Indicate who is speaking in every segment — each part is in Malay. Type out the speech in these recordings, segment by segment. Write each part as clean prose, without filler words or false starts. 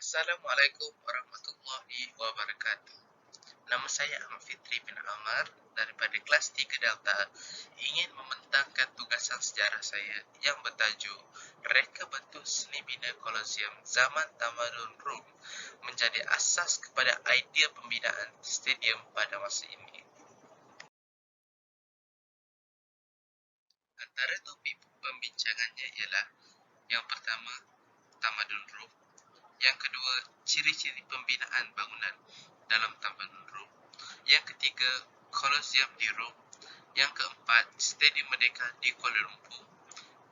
Speaker 1: Assalamualaikum warahmatullahi wabarakatuh. Nama saya Ahmad Fitri bin Amar daripada kelas 3 Delta ingin membentangkan tugasan sejarah saya yang bertajuk Reka Batu Seni Bina Kolosium Zaman Tamadun Rom menjadi asas kepada idea pembinaan stadium pada masa ini. Antara topik pembincangannya ialah yang pertama, Tamadun Rom. Yang kedua, ciri-ciri pembinaan bangunan dalam Tamadun Rom. Yang ketiga, Kolosium di Rom. Yang keempat, Stadium Merdeka di Kuala Lumpur.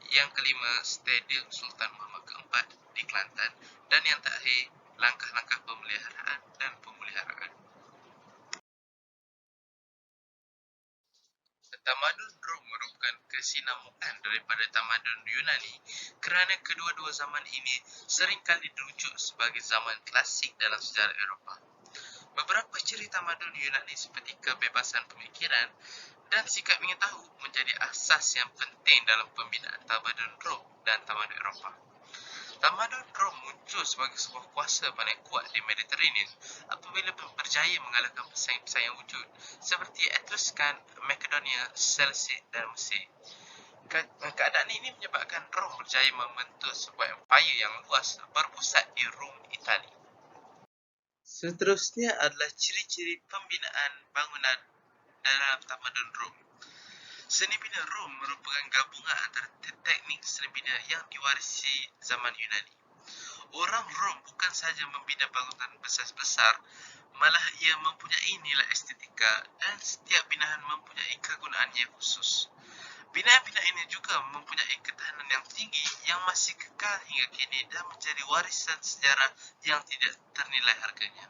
Speaker 1: Yang kelima, Stadium Sultan Muhammad keempat di Kelantan. Dan yang terakhir, langkah-langkah pemeliharaan dan pemuliharaan. Tamadun Rom merupakan kesinambungan daripada tamadun Yunani kerana kedua-dua zaman ini seringkali dirujuk sebagai zaman klasik dalam sejarah Eropah. Beberapa ciri tamadun Yunani seperti kebebasan pemikiran dan sikap ingin tahu menjadi asas yang penting dalam pembinaan tamadun Rom dan tamadun Eropah. Tamadun Rom muncul sebagai sebuah kuasa paling kuat di Mediterranean apabila berjaya mengalahkan pesaing-pesaing yang wujud seperti Etruskan, Makedonia, Seleucid dan Mesir. Keadaan ini menyebabkan Rom berjaya membentuk sebuah empire yang luas berpusat di Rom, Itali. Seterusnya adalah ciri-ciri pembinaan bangunan dalam tamadun Rom. Seni bina Rom merupakan gabungan antara teknik seni bina yang diwarisi zaman Yunani. Orang Rom bukan sahaja membina bangunan besar-besar, malah ia mempunyai nilai estetika dan setiap binaan mempunyai kegunaan yang khusus. Binaan-binaan ini juga mempunyai ketahanan yang tinggi yang masih kekal hingga kini dan menjadi warisan sejarah yang tidak ternilai harganya.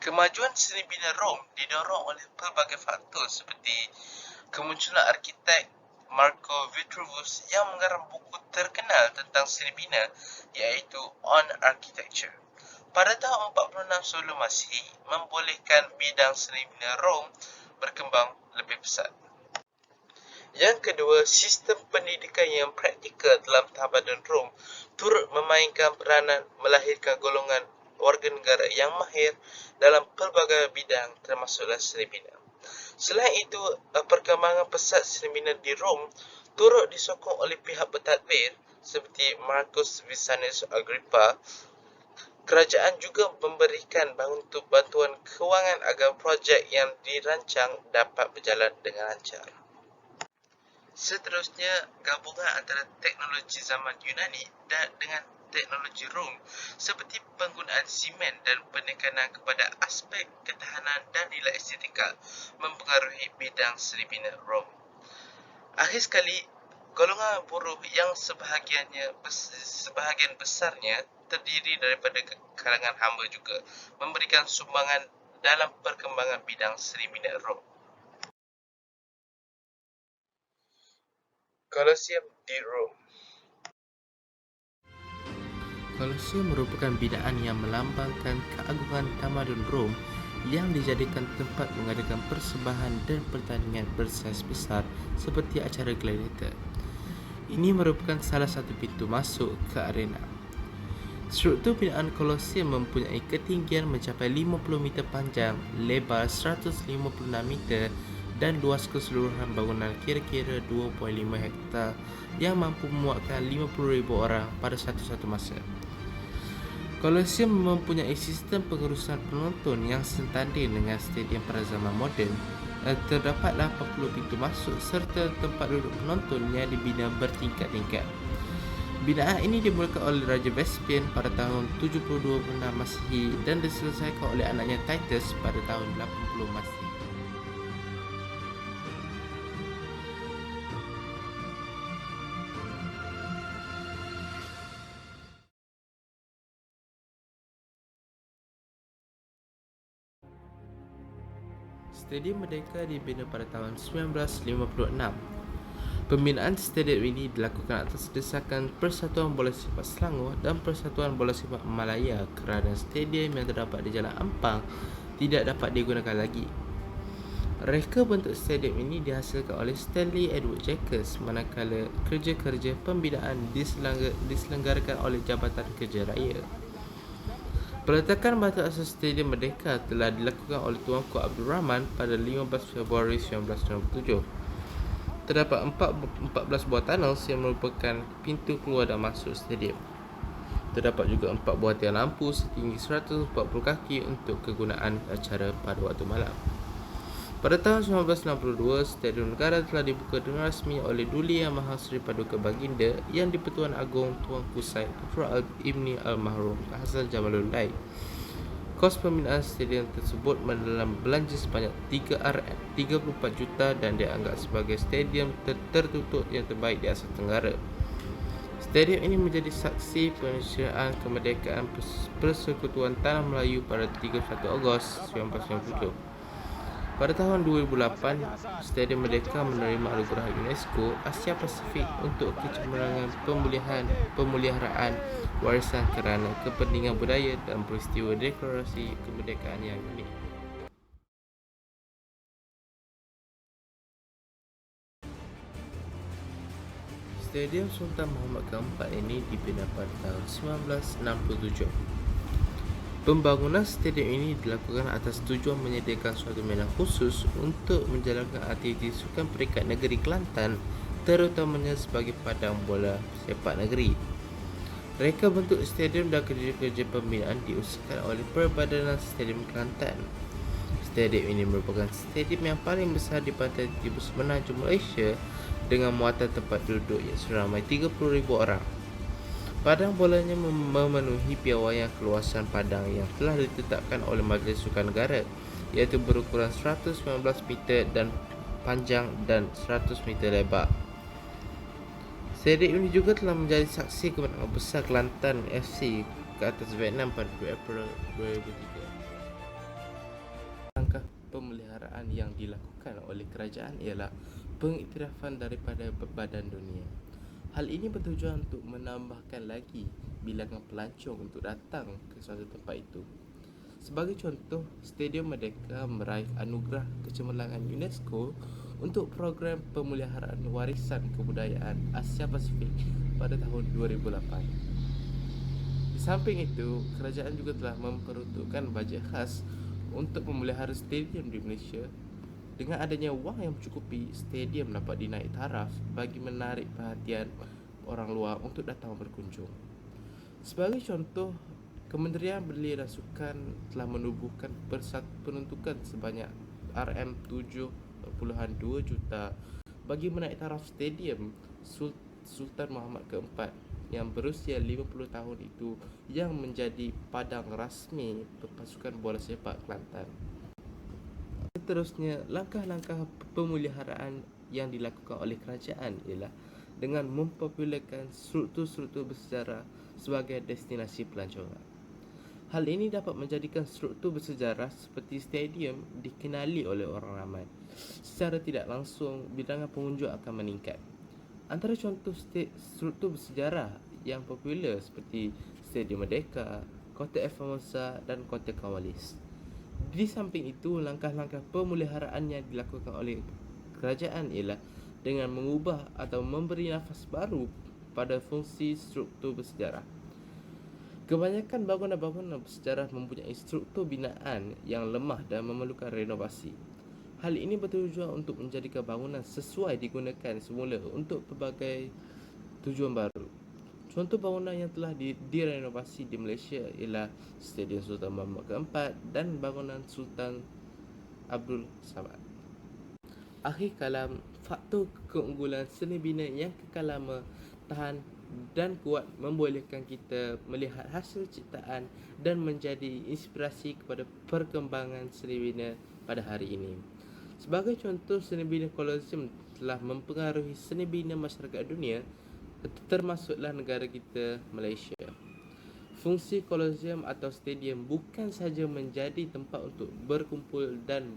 Speaker 1: Kemajuan seni bina Rom didorong oleh pelbagai faktor seperti kemunculan arkitek Marco Vitruvius yang mengarang buku terkenal tentang seni bina iaitu On Architecture. Pada tahun 46 sebelum Masihi, membolehkan bidang seni bina Rom berkembang lebih pesat. Yang kedua, sistem pendidikan yang praktikal dalam tamadun Rom turut memainkan peranan melahirkan golongan warga negara yang mahir dalam pelbagai bidang termasuklah seni bina. Selain itu, perkembangan pesat seni bina di Rom turut disokong oleh pihak bertadbir seperti Marcus Vipsanius Agrippa. Kerajaan juga memberikan bantuan kewangan agar projek yang dirancang dapat berjalan dengan lancar. Seterusnya, gabungan antara teknologi zaman Yunani dan dengan teknologi Rom seperti penggunaan simen dan penekanan kepada aspek ketahanan dan nilai estetika mempengaruhi bidang seni bina Rom. Akhir sekali, golongan buruh yang sebahagian besarnya terdiri daripada kalangan hamba juga memberikan sumbangan dalam perkembangan bidang seni bina Rom. Kolosium di Rom.
Speaker 2: Kolosium merupakan binaan yang melambangkan keagungan tamadun Rom yang dijadikan tempat mengadakan persembahan dan pertandingan bersaiz besar seperti acara gladiator. Ini merupakan salah satu pintu masuk ke arena. Struktur binaan Kolosium mempunyai ketinggian mencapai 50 meter panjang, lebar 156 meter dan luas keseluruhan bangunan kira-kira 2.5 hektar yang mampu memuatkan 50,000 orang pada satu-satu masa. Kolosium mempunyai sistem pengurusan penonton yang setanding dengan stadium pada zaman moden. Terdapat 80 pintu masuk serta tempat duduk penonton yang dibina bertingkat-tingkat. Binaan ini dimulakan oleh Raja Vespasian pada tahun 72 Masehi dan diselesaikan oleh anaknya Titus pada tahun 80 Masehi. Stadium Merdeka dibina pada tahun 1956. Pembinaan stadium ini dilakukan atas desakan Persatuan Bola Sepak Selangor dan Persatuan Bola Sepak Malaya kerana stadium yang terdapat di Jalan Ampang tidak dapat digunakan lagi. Reka bentuk stadium ini dihasilkan oleh Stanley Edward Jacques, manakala kerja-kerja pembinaan diselenggarakan oleh Jabatan Kerja Raya. Peletakan batu asas Stadium Merdeka telah dilakukan oleh Tuanku Abdul Rahman pada 15 Februari 1997. Terdapat 14 buah tunnel yang merupakan pintu keluar dan masuk stadium. Terdapat juga 4 buah tiang lampu setinggi 140 kaki untuk kegunaan acara pada waktu malam. Pada tahun 1962, Stadium Negara telah dibuka dengan rasmi oleh Duli Yang Maha Seri Paduka Baginda Yang di-Pertuan Agong Tuanku Said Putra Ibni Al-Mahrum Hassan Jamaluddin. Kos pembinaan stadium tersebut mendalam belanja sebanyak 34 juta dan dianggap sebagai stadium tertutup yang terbaik di Asia Tenggara. Stadium ini menjadi saksi pensyaraan kemerdekaan Persekutuan Tanah Melayu pada 31 Ogos 1997. Pada tahun 2008, Stadium Merdeka menerima anugerah UNESCO Asia Pasifik untuk kecemerlangan pemeliharaan warisan kerana kepentingan budaya dan peristiwa deklarasi kemerdekaan yang unik. Stadium Sultan Muhammad keempat ini dibina pada tahun 1967. Pembangunan stadium ini dilakukan atas tujuan menyediakan suatu medan khusus untuk menjalankan aktiviti sukan peringkat negeri Kelantan, terutamanya sebagai padang bola sepak negeri. Reka bentuk stadium dan kerja-kerja pembinaan diusahakan oleh Perbadanan Stadium Kelantan. Stadium ini merupakan stadium yang paling besar di pantai timur semenanjung Malaysia dengan muatan tempat duduk yang seramai 30,000 orang. Padang bolanya memenuhi piawaian keluasan padang yang telah ditetapkan oleh Majlis Sukan Negara, iaitu berukuran 119 meter dan panjang dan 100 meter lebar. Stadium ini juga telah menjadi saksi kemenangan besar Kelantan FC ke atas Vietnam pada 2 April 2003. Langkah pemeliharaan yang dilakukan oleh kerajaan ialah pengiktirafan daripada Badan Dunia. Hal ini bertujuan untuk menambahkan lagi bilangan pelancong untuk datang ke suatu tempat itu. Sebagai contoh, Stadium Merdeka meraih anugerah kecemerlangan UNESCO untuk program pemeliharaan warisan kebudayaan Asia Pasifik pada tahun 2008. Di samping itu, kerajaan juga telah memperuntukkan bajet khas untuk memelihara stadium di Malaysia. Dengan adanya wang yang mencukupi, stadium dapat dinaik taraf bagi menarik perhatian orang luar untuk datang berkunjung. Sebagai contoh, Kementerian Belia dan Sukan telah menubuhkan peruntukan sebanyak RM7.2 juta bagi menaik taraf stadium Sultan Muhammad keempat yang berusia 50 tahun itu yang menjadi padang rasmi pasukan bola sepak Kelantan. Seterusnya, langkah-langkah pemeliharaan yang dilakukan oleh kerajaan ialah dengan mempopularkan struktur-struktur bersejarah sebagai destinasi pelancongan. Hal ini dapat menjadikan struktur bersejarah seperti stadium dikenali oleh orang ramai. Secara tidak langsung, bilangan pengunjung akan meningkat. Antara contoh struktur bersejarah yang popular seperti Stadium Merdeka, Kota Formosa dan Kota Kawalis. Di samping itu, langkah-langkah pemeliharaan yang dilakukan oleh kerajaan ialah dengan mengubah atau memberi nafas baru pada fungsi struktur bersejarah. Kebanyakan bangunan-bangunan bersejarah mempunyai struktur binaan yang lemah dan memerlukan renovasi. Hal ini bertujuan untuk menjadikan bangunan sesuai digunakan semula untuk pelbagai tujuan baru. Contoh bangunan yang telah direnovasi di Malaysia ialah Stadium Sultan Muhammad keempat dan bangunan Sultan Abdul Samad. Akhir kalam, faktor keunggulan seni bina yang kekal lama, tahan dan kuat membolehkan kita melihat hasil ciptaan dan menjadi inspirasi kepada perkembangan seni bina pada hari ini. Sebagai contoh, seni bina kolosium telah mempengaruhi seni bina masyarakat dunia, termasuklah negara kita, Malaysia. Fungsi kolosium atau stadium bukan sahaja menjadi tempat untuk berkumpul dan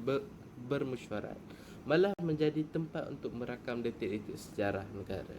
Speaker 2: bermesyuarat, malah menjadi tempat untuk merakam detik-detik sejarah negara.